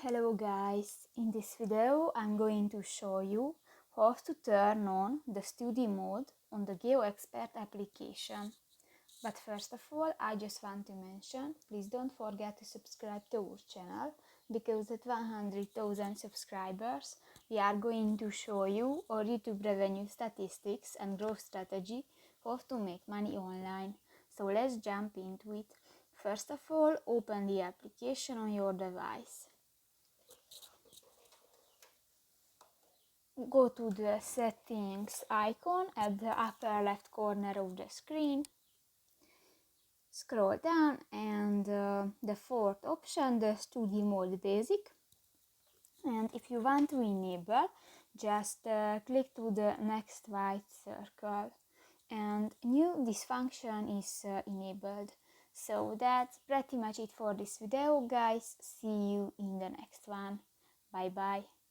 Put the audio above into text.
Hello guys, in this video I'm going to show you how to turn on the study mode on the GeoExpert application. But first of all, I just want to mention, please don't forget to subscribe to our channel, because at 100,000 subscribers we are going to show you our YouTube revenue statistics and growth strategy, how to make money online. So let's jump into it. First of all, open the application on your device. Go to the settings icon at the upper left corner of the screen. Scroll down and the fourth option, the study mode basic. And if you want to enable, just click to the next white circle. And new this function is enabled. So that's pretty much it for this video, guys. See you in the next one. Bye bye.